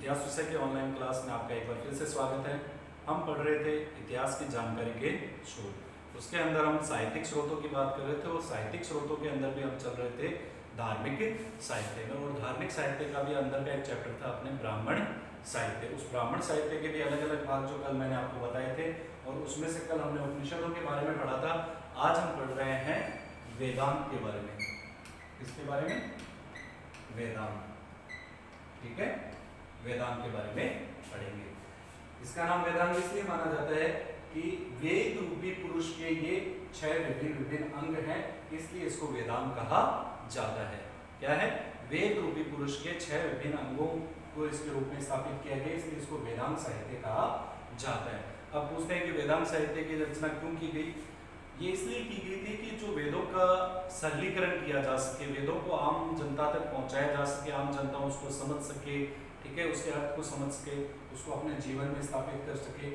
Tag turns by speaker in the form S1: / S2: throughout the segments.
S1: इतिहास विषय के ऑनलाइन क्लास में आपका एक बार फिर से स्वागत है। हम पढ़ रहे थे इतिहास की जानकारी के स्रोत। उसके अंदर हम साहित्यिक स्रोतों की बात कर रहे थे और साहित्यिक स्रोतों के अंदर भी हम चल रहे थे धार्मिक साहित्य में। और धार्मिक साहित्य का भी अंदर का एक चैप्टर था अपने ब्राह्मण साहित्य। उस ब्राह्मण साहित्य के भी अलग अलग भाग जो कल मैंने आपको बताए थे और उसमें से कल हमने उपनिषदों के बारे में पढ़ा था। आज हम पढ़ रहे हैं वेदांत के बारे में। किसके बारे में? वेदांत। ठीक है, वेदांत के बारे में पढ़ेंगे। इसका नाम वेदांत इसलिए माना जाता है कि वेद रूपी पुरुष के ये 6 विभिन्न अंग हैं, इसलिए इसको वेदांत कहा जाता है। क्या है? वेद रूपी पुरुष के 6 विभिन्न अंगों को इसके रूप में स्थापित किया गया, इसलिए इसको वेदांत साहित्य कहा जाता है। अब पूछते हैं कि वेदांत साहित्य की रचना क्यों की गई? ये इसलिए की गई थी कि जो वेदों का सरलीकरण किया जा सके, वेदों को आम जनता तक पहुंचाया जा सके, आम जनता उसको समझ सके, ठीक है, उसके अर्थ को समझ सके, उसको अपने जीवन में स्थापित कर सके।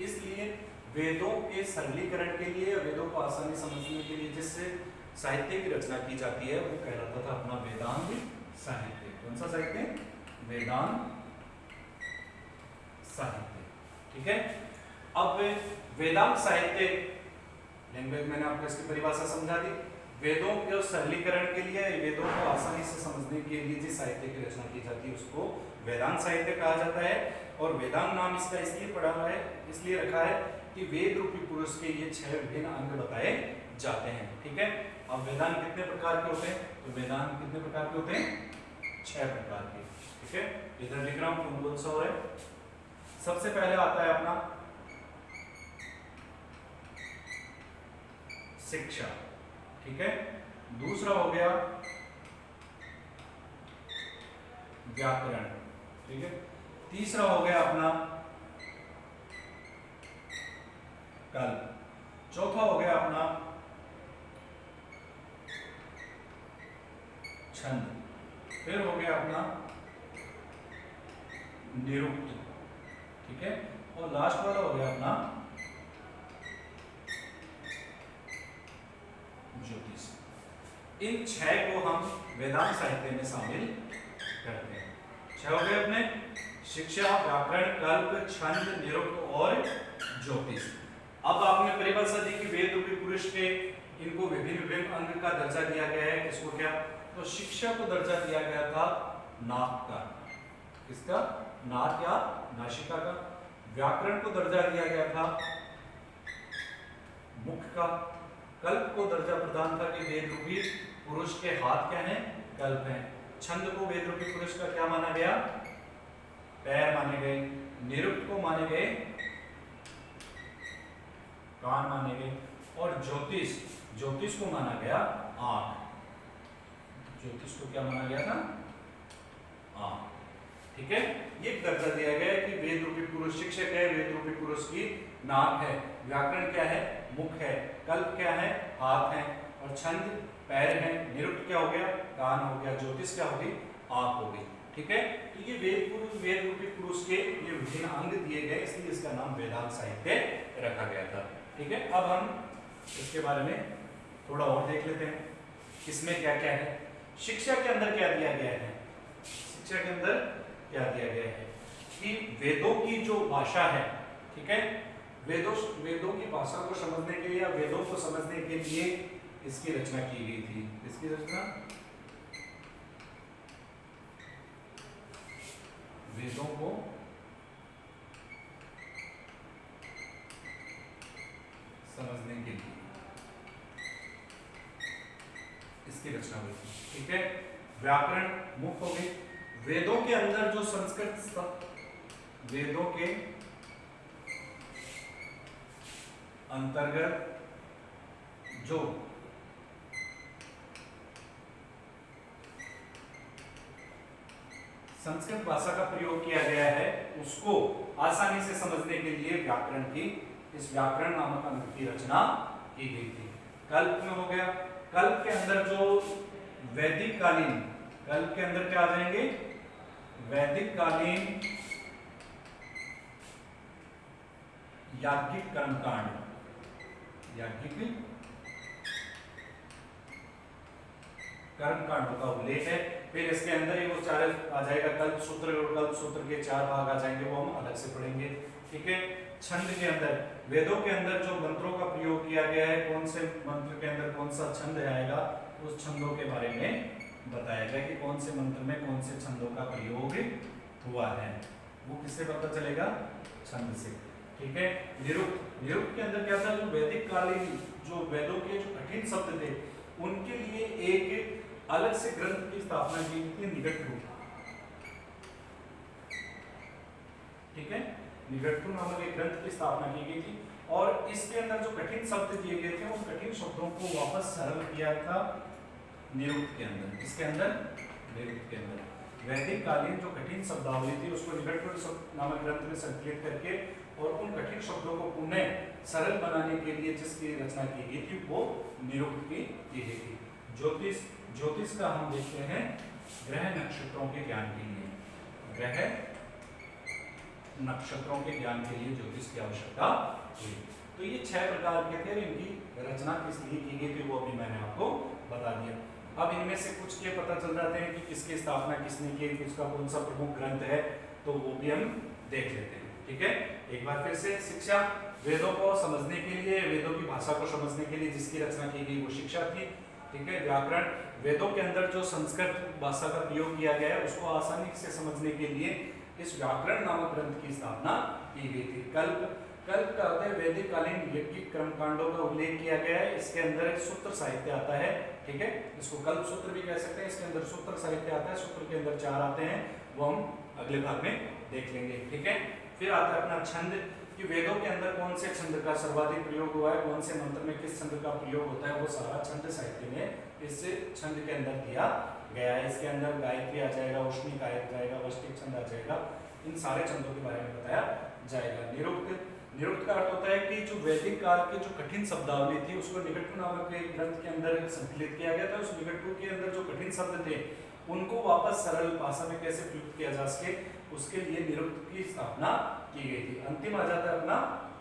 S1: इसलिए वेदों के सरलीकरण के लिए, वेदों को आसानी समझने के लिए जिससे साहित्य की रचना की जाती है वो कहलाता था अपना वेदांत साहित्य। कौन सा साहित्य? वेदांत साहित्य। ठीक है। अब वेदांत साहित्य लैंग्वेज मैंने आपको इसकी परिभाषा समझा दी। वेदों के सरलीकरण के लिए, वेदों को आसानी से समझने के लिए जिस साहित्य की रचना की जाती है उसको वेदांत साहित्य कहा जाता है। और वेदांत नाम इसका इसलिए पड़ा हुआ है, इसलिए रखा है कि वेद रूपी पुरुष के ये 6 विभिन्न अंग बताए जाते हैं। ठीक है। अब वेदांत कितने प्रकार के होते हैं? तो वेदांत कितने प्रकार के होते हैं? 6 प्रकार के। ठीक है, इधर लिख रहा हूं, कौन सा हो रहा है? सबसे पहले आता है अपना शिक्षा। ठीक है। दूसरा हो गया व्याकरण। ठीक है। तीसरा हो गया अपना कल्प। चौथा हो गया अपना छंद। फिर हो गया अपना निरुक्त। ठीक है। और लास्ट वाला हो गया अपना ज्योतिष। इन 6 को हम वेदांत साहित्य में शामिल करते हैं। 6 हो गए अपने शिक्षा, व्याकरण, कल्प, छंद, निरुक्त और ज्योतिष। अब आपने परिभाषा दी कि वेद रूपी पुरुष के इनको विभिन्न अंग का दर्जा दिया गया है। किसको? क्या? तो शिक्षा को दर्जा दिया गया था नाक का। किसका? नाक या नासिका का। व्याकरण को दर्जा दिया गया था मुख का। कल्प को दर्जा प्रदान था कि वेद रूपी पुरुष के हाथ क्या हैं? कल्प हैं। छंद को वेद रूपी पुरुष का क्या माना गया? पैर माने गए। निरुक्त को माने गए कान माने गए। और ज्योतिष, ज्योतिष को माना गया आंख। ज्योतिष को क्या माना गया था? आंख। ठीक है। ये दर्जा दिया गया है कि वेद रूपी पुरुष शिक्षक है, वेद रूपी पुरुष की नाक है। व्याकरण क्या है? मुख है। कल्प क्या है? हाथ है। और छंद पैर है। निरुक्त क्या हो गया? कान हो गया। ज्योतिष क्या होगी? आंख होगी। ठीक है। तो ये वेद रूपी पुरुष के ये विभिन्न अंग दिए गए, इसलिए इसका नाम वेदांत साहित्य रखा गया था। ठीक है। अब हम इसके बारे में थोड़ा और देख लेते हैं, इसमें क्या क्या है। शिक्षा के अंदर क्या दिया गया है? शिक्षा के अंदर क्या दिया गया है कि वेदों की जो भाषा है, ठीक है, वेदों की भाषा को समझने के लिए या वेदों को समझने के लिए इसकी रचना की गई थी। इसकी रचना वेदों को समझने के लिए इसकी रचना हुई थी। ठीक है। व्याकरण मुख्य हो गई। वेदों के अंदर जो संस्कृत, वेदों के अंतर्गत जो संस्कृत भाषा का प्रयोग किया गया है उसको आसानी से समझने के लिए व्याकरण की, इस व्याकरण नामक अंग की रचना की गई थी। कल्प में हो गया, कल्प के अंदर जो वैदिक कालीन, कल्प के अंदर क्या आ जाएंगे? वैदिक कालीन याज्ञिक कर्मकांड, याज्ञिक कर्मकांडों का उल्लेख है। फिर इसके अंदर ही वो चार आ जाएगा कल्प सूत्र, और कल्प सूत्र के 4 भाग आ जाएंगे, वो हम अलग से पढ़ेंगे। ठीक है, छंद के अंदर वेदों के अंदर जो मंत्रों का प्रयोग किया गया है, कौन से मंत्र के अंदर कौन सा छंद आएगा, उस छंदों के बारे में बताया गया कि कौन से मंत्र में कौन से छंदों का प्रयोग हुआ है। वो किससे पता चलेगा? छंद से। ठीक है, निरुक्त, निरुक्त के अंदर क्या था, जो वैदिक कालीन जो वेदों के जो कठिन शब्द थे उनके लिए एक अलग से ग्रंथ की स्थापना की गई थी, निघंटु। ठीक है, निघंटु नामक एक ग्रंथ की स्थापना की गई थी, और इसके अंदर जो कठिन शब्द दिए गए थे उन कठिन शब्दों को वापस सरल किया था निरुक्त के अंदर। इसके अंदर निरुक्त के अंदर वैदिक कालीन जो कठिन शब्दावली थी उसको निघंटु नामक ग्रंथ में संकलित करके और उन कठिन शब्दों को पुनः सरल बनाने के लिए जिसकी रचना की गई थी वो निरुक्त की गई थी। ज्योतिष, ज्योतिष का हम देखते हैं ग्रह नक्षत्रों के ज्ञान के लिए, ग्रह नक्षत्रों के ज्ञान के लिए ज्योतिष की आवश्यकता हुई। तो ये 6 प्रकार के थे, इनकी रचना किस लिए की गई थी वो भी मैंने आपको बता दिया। अब इनमें से कुछ के पता चल जाते हैं कि किसकी स्थापना किसने की, किसका कौन सा प्रमुख ग्रंथ है, तो वो भी हम देख लेते हैं। ठीक है, एक बार फिर से शिक्षा, वेदों को समझने के लिए, वेदों की भाषा को समझने के लिए जिसकी रचना की गई वो शिक्षा थी। ठीक है, व्याकरण, वेदों के अंदर जो संस्कृत भाषा का प्रयोग किया गया है उसको आसानी से समझने के लिए इस व्याकरण नामक ग्रंथ की स्थापना की गई थी। कल्प, कल्प का होता है वैदिक कालीन यज्ञिक कर्मकांडों का उल्लेख किया गया है, इसके अंदर सूत्र साहित्य आता है। ठीक है, इसको कल्प सूत्र भी कह सकते हैं, इसके अंदर सूत्र साहित्य आता है, सूत्र के अंदर 4 आते हैं, वो हम अगले भाग में देख लेंगे। ठीक है, फिर आता है अपना छंद, कि वेदों के अंदर कौन से छंद का सर्वाधिक प्रयोग हुआ है, कौन से मंत्र में किस छंद का प्रयोग होता है, वो सारा छंद साहित्य में इस छंद के अंदर दिया गया है। इसके अंदर गायत्री आ जाएगा, उष्णिक आ जाएगा, वष्टिक छंद आ जाएगा, इन सारे छंदों के बारे में बताया जाएगा। निरुक्त, निरुक्त का अर्थ होता है कि जो वैदिक काल की जो कठिन शब्दावली थी उसको निघंटु नामक एक ग्रंथ के अंदर संकलित किया गया था। उस निघंटु के अंदर जो कठिन शब्द थे उनको वापस सरल भाषा में कैसे प्रयुक्त किया जा सके, उसके लिए निरुक्त की स्थापना की गई थी। अंतिम आ जाता है अपना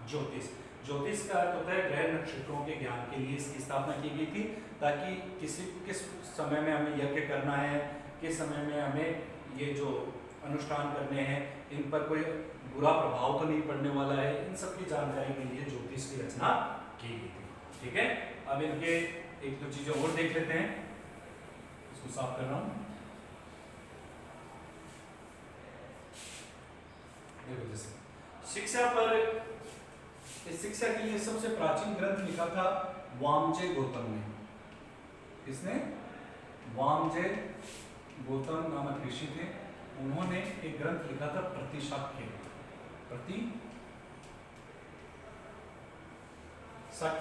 S1: ज्योतिष। ज्योतिष का अर्थ होता है ग्रह नक्षत्रों के ज्ञान के लिए इसकी स्थापना की गई थी, ताकि किस समय में हमें यज्ञ करना है, किस समय में हमें ये जो अनुष्ठान करने हैं, इन पर कोई बुरा प्रभाव तो नहीं पड़ने वाला है, इन सब की जानकारी के लिए ज्योतिष की रचना की गई थी। ठीक है, अब इनके एक दो चीजें और देख लेते हैं, इसको साफ कर रहा हूं। देखो, जैसे शिक्षा पर, इस शिक्षा के लिए सबसे प्राचीन ग्रंथ लिखा था वामजय गौतम ने। किसने? वामजय गौतम नामक ऋषि थे, उन्होंने एक ग्रंथ लिखा था प्रतिशाख्य, प्रतिशाख्य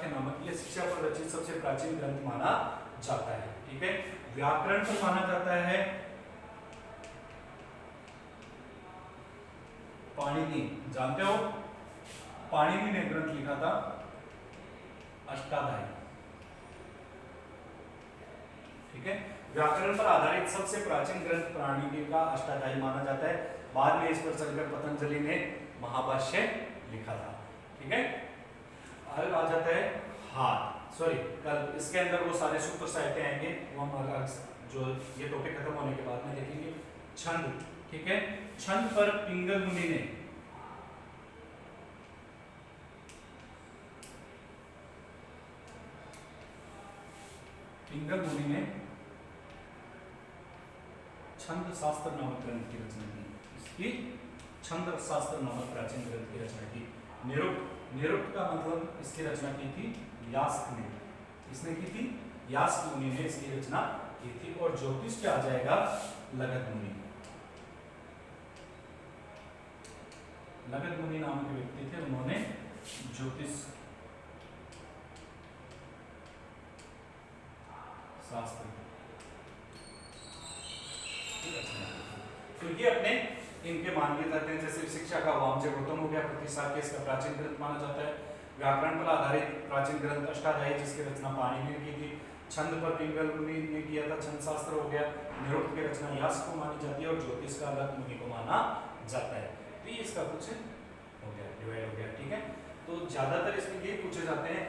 S1: नामक, यह शिक्षा पर रचित सबसे प्राचीन ग्रंथ माना जाता है। ठीक है, व्याकरण पर माना जाता है पाणिनि, जानते हो पाणिनि ने ग्रंथ लिखा था अष्टाध्यायी। ठीक है, व्याकरण पर आधारित सबसे प्राचीन ग्रंथ पाणिनि का अष्टाध्यायी माना जाता है। बाद में इस पर चलकर पतंजलि ने महाभाष्य लिखा था। ठीक है, अब आ जाता है कल इसके अंदर वो सारे सूत्र साहित्य आएंगे, वो हम अलग जो ये टॉपिक खत्म होने के बाद में देखेंगे। छंद, ठीक है, छंद पर पिंगल मुनि ने छंद शास्त्र नामक ग्रंथ की रचना की। इसकी छंद शास्त्र नामक प्राचीन ग्रंथ की रचना की। निरुक्त, निरुक्त का मतलब इसकी रचना की थी यास्क ने। इसने की थी यास्क मुनि ने इसकी रचना की थी। और ज्योतिष क्या आ जाएगा? लगध मुनि। लगध मुनि नाम के व्यक्ति थे, उन्होंने ज्योतिष शास्त्र तो ये अपने इनके मान लिए जाते हैं। जैसे शिक्षा का वामजय गौतम हो गया, प्रतिशाख्य इसका प्राचीन ग्रंथ माना जाता है। व्याकरण पर आधारित प्राचीन ग्रंथ अष्टाध्यायी जिसकी रचना पाणिनि ने की थी। छंद पर पिंगल मुनि ने किया था, छंद शास्त्र हो गया। निरुक्त की रचना यास्क को मानी जाती है और ज्योतिष का लगध मुनि को माना जाता है। तो ये इसका कुछ हो गया, डिवाइड हो गया। ठीक है, तो ज्यादातर इसमें ये पूछे जाते हैं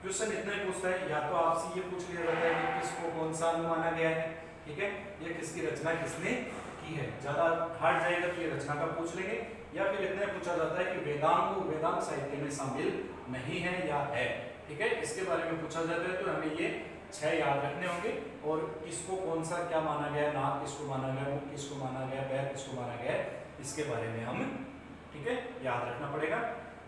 S1: क्वेश्चन इतना ही पूछता है, या तो आपसे ये पूछ लिया जाता है कि किसको कौन सा अंग माना गया है, ठीक है, ये किसकी रचना किसने की है। ज्यादा हार्ड जाएगा तो ये रचना का पूछ लेंगे, या फिर इतना पूछा जाता है कि वेदांत वेदांत साहित्य में शामिल नहीं है या है, ठीक है, इसके बारे में पूछा जाता है। तो हमें ये 6 याद रखने होंगे, और किसको कौन सा क्या माना गया, नाक किसको माना गया, मुख किसको माना गया, पैर किसको माना गया, इसके बारे में हम, ठीक है, याद रखना पड़ेगा।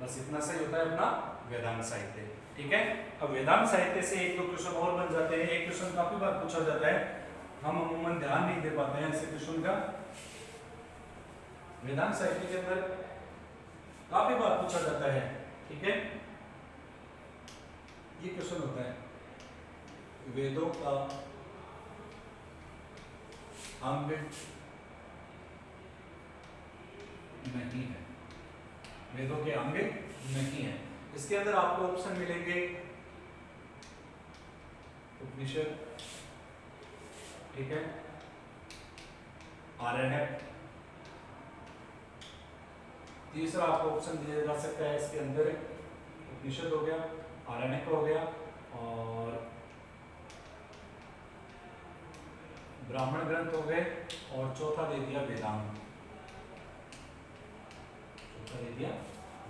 S1: बस इतना सही होता है अपना वेदांत साहित्य, ठीक है। अब वेदांत साहित्य से एक दो क्वेश्चन और बन जाते हैं। एक क्वेश्चन काफी बार पूछा जाता है, हम अमूमन ध्यान नहीं दे पाते हैं ऐसे क्वेश्चन का। वेदांत साहित्य के अंदर काफी बार पूछा जाता है, ठीक है। ये क्वेश्चन होता है, वेदों का अंग नहीं है, वेदों के अंग नहीं है। इसके अंदर आपको ऑप्शन मिलेंगे उपनिषद, ठीक है, आरण्यक। तीसरा आपको ऑप्शन दिया जा सकता है इसके अंदर उपनिषद हो गया, आरण्यक हो गया, और ब्राह्मण ग्रंथ हो गए, और चौथा दे दिया वेदांत, चौथा दे दिया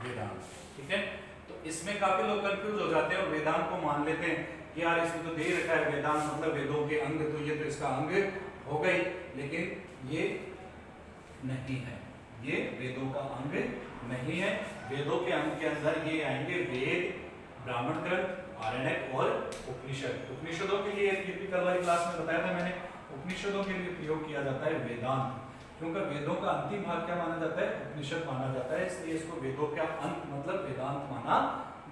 S1: वेदांत, ठीक है। तो इसमें काफी लोग कंफ्यूज हो जाते हैं और वेदांत को मान लेते हैं कि यार इसमें तो दे रखा है वेदांत मतलब वेदों के अंग, तो ये तो इसका अंग हो गई, लेकिन ये नहीं है, ये वेदों का अंग नहीं है। वेदों के अंग के अंदर ये आएंगे वेद, ब्राह्मण ग्रंथ, आरण्यक और उपनिषद। उपनिषदों के लिए टिपिकल वाली क्लास में बताया था मैंने, उपनिषदों के लिए प्रयोग किया जाता है वेदांत, क्योंकि वेदों का अंतिम भाग क्या माना जाता है, उपनिषद माना जाता है, इसलिए इसको वेदों का अंत मतलब वेदांत माना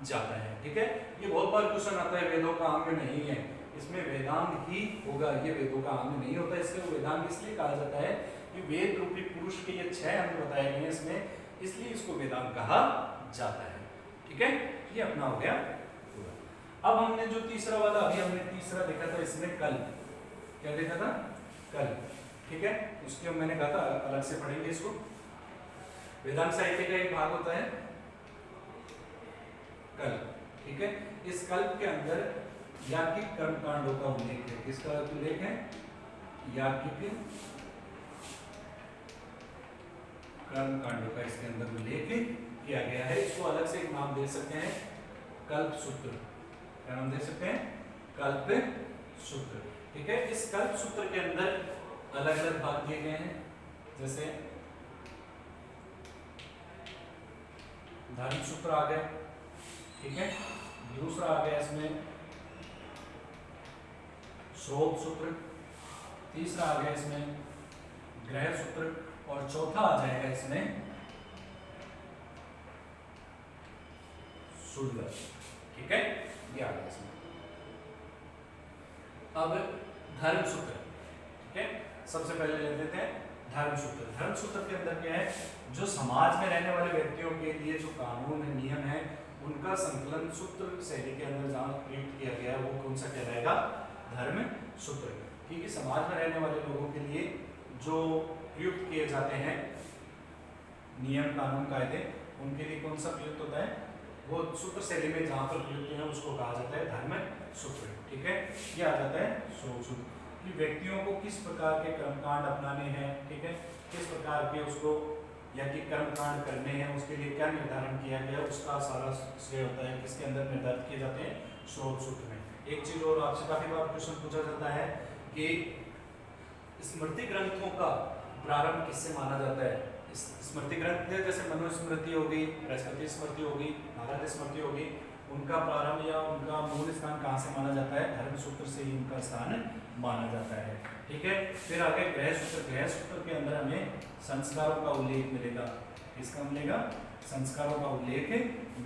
S1: जाता है, ठीक है। ये बहुत बार क्वेश्चन आता है, वेदों का अंग नहीं है, इसमें वेदांत ही होगा, ये वेदों का अंग नहीं होता। इसलिए वेदांत इसलिए कहा जाता है कि वेद रूपी पुरुष के ये 6 अंग बताए गए हैं इसमें, इसलिए इसको वेदांत कहा जाता है, ठीक है। ये अपना हो गया पूरा। अब हमने जो तीसरा वाला, अभी हमने तीसरा देखा था, इसमें कल्प, क्या देखा था, कल्प, ठीक है। उसके मैंने कहा था अलग से पढ़ेंगे इसको। वेदांत साहित्य का एक भाग होता है कल्प, ठीक है। इस कल्प के अंदर याज्ञिक कर्मकांडों का उल्लेख है। किसका उल्लेख है, याज्ञिक कर्मकांडों का इसके अंदर उल्लेख किया गया है। इसको अलग से एक नाम दे सकते हैं, कल्प सूत्र। क्या नाम दे सकते हैं, कल्प सूत्र, ठीक है। इस कल्प सूत्र के अंदर अलग अलग भाग दिए गए हैं, जैसे धर्म सूत्र आ गए, ठीक है। दूसरा आ गया इसमें श्रोत सूत्र, तीसरा आ गया इसमें ग्रह सूत्र, और चौथा आ जाएगा इसमें शुल्क, ठीक है। ये आ गया इसमें। अब धर्म सूत्र, ठीक है, सबसे पहले ले लेते हैं धर्म सूत्र। धर्म सूत्र के अंदर क्या है, जो समाज में रहने वाले व्यक्तियों के लिए जो कानून है, नियम है, उनका संकलन सूत्र शैली के अंदर जहाँ प्रयुक्त किया गया है वो कौन सा कहलाएगा, धर्म सूत्र, ठीक है। समाज में रहने वाले लोगों के लिए जो प्रयुक्त किए जाते हैं नियम, कानून, कायदे, उनके लिए कौन सा प्रयुक्त होता है, वो सूत्र शैली में जहाँ पर प्रयुक्त है उसको कहा जाता है धर्म सूत्र, ठीक है। ये आ जाता है श्रोत सूत्र, कि व्यक्तियों को किस प्रकार के कर्मकांड अपनाने हैं, ठीक है, किस प्रकार के उसको या कि कर्मकांड करने हैं, उसके लिए क्या निर्धारण किया गया, उसका सारा श्रेय होता है किसके अंदर निर्धारित किए जाते हैं, श्रोत सूत्र में। एक चीज और आपसे काफी बार क्वेश्चन पूछा जाता है कि स्मृति ग्रंथों का प्रारंभ किससे माना जाता है। स्मृति ग्रंथ जैसे मनुस्मृति होगी, बृहस्पति स्मृति होगी, नारद स्मृति होगी, उनका प्रारंभ या उनका मूल स्थान कहाँ से माना जाता है, धर्म सूत्र से ही उनका स्थान माना जाता है, ठीक है। फिर आगे ग्रह सूत्र। ग्रह सूत्र के अंदर हमें संस्कारों का उल्लेख मिलेगा, किसका मिलेगा, संस्कारों का उल्लेख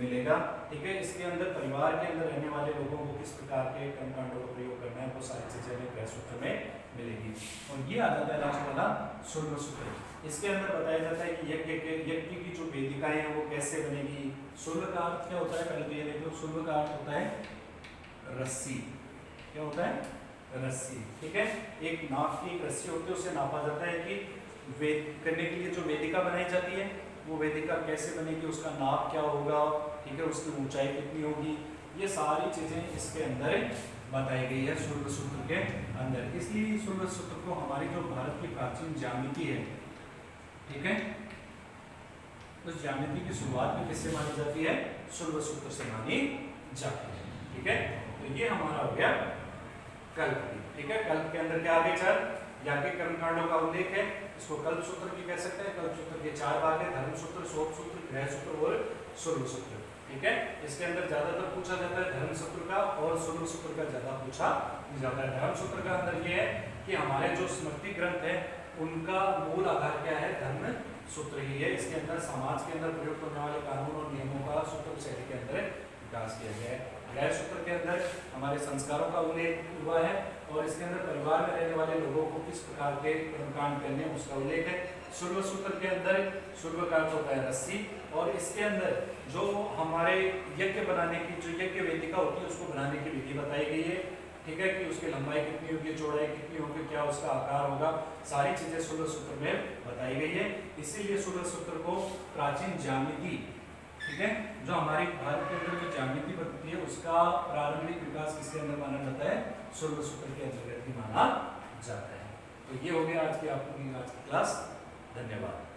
S1: मिलेगा, ठीक है। इसके अंदर परिवार के अंदर रहने वाले लोगों को किस प्रकार के कर्मकांडों का प्रयोग करना है, वो सारी चीजें हमें ग्रह सूत्र में मिलेगी। और ये आ जाता है लास्ट वाला शुल्क सूत्र। इसके अंदर बताया जाता है कि यज्ञ की जो वेदिकाएं हैं वो कैसे बनेगी। शुल्क का अर्थ क्या होता है, पहले तो ये देख लो, शुल्क का अर्थ होता है रस्सी। क्या होता है, रस्सी, ठीक है। एक नाप की एक रस्सी होती है, उससे नापा जाता है कि वेद करने के लिए जो वेदिका बनाई जाती है वो वेदिका कैसे बनेगी, उसका नाप क्या होगा, ठीक है, उसकी ऊंचाई कितनी होगी, ये सारी चीजें इसके अंदर बताई गई है शुल्क सूत्र के अंदर। इसलिए शुल्क सूत्र को हमारी जो भारत की प्राचीन ज्यामिति है, ठीक है, उस ज्यामिति की शुरुआत में किससे मानी जाती है? शुल्क सूत्र से मानी जाती है। ठीक है, तो ये हमारा हो गया कल्प। ठीक है, कल्प के अंदर क्या आगे चल याज्ञिक कर्मकांडों का उल्लेख है, इसको कल्प सूत्र भी कह सकते हैं। कल्प सूत्र के 4 भाग है, धर्म सूत्र, शोक सूत्र, गृह सूत्र और शुल्क सूत्र। ठीक है, इसके अंदर ज्यादातर पूछा जाता है धर्म सूत्र का और शुल्क सूत्र का ज्यादा पूछा जाता है। धर्म सूत्र का अंदर ये है कि हमारे जो स्मृति ग्रंथ है उनका मूल आधार क्या है? धर्म सूत्र ही है। इसके अंदर समाज के अंदर प्रयुक्त होने वाले कानून और नियमों का सूत्र शैली के अंदर विकास किया गया है। गृह सूत्र के अंदर हमारे संस्कारों का उल्लेख हुआ है और इसके अंदर परिवार में रहने वाले लोगों को किस प्रकार के कर्मकांड करने उसका उल्लेख है। शुल्क सूत्र के अंदर शुल्क का अर्थ होता है रस्सी, और इसके अंदर जो हमारे यज्ञ बनाने की जो यज्ञ वेदिका होती है उसको बनाने की विधि बताई गई है। ठीक है, कि उसकी लंबाई कितनी होगी, चौड़ाई कितनी होगी, क्या उसका आकार होगा, सारी चीजें शुल्क सूत्र में बताई गई है। इसीलिए शुल्क सूत्र को प्राचीन ज्यामिति, ठीक है, जो हमारी भारत के अंदर जो ज्यामिति बनती है उसका प्रारंभिक विकास किसके अंदर माना जाता है? शुल्क सूत्र के अंतर्गत ही माना जाता है। तो ये हो गया आज की आपकी क्लास। धन्यवाद।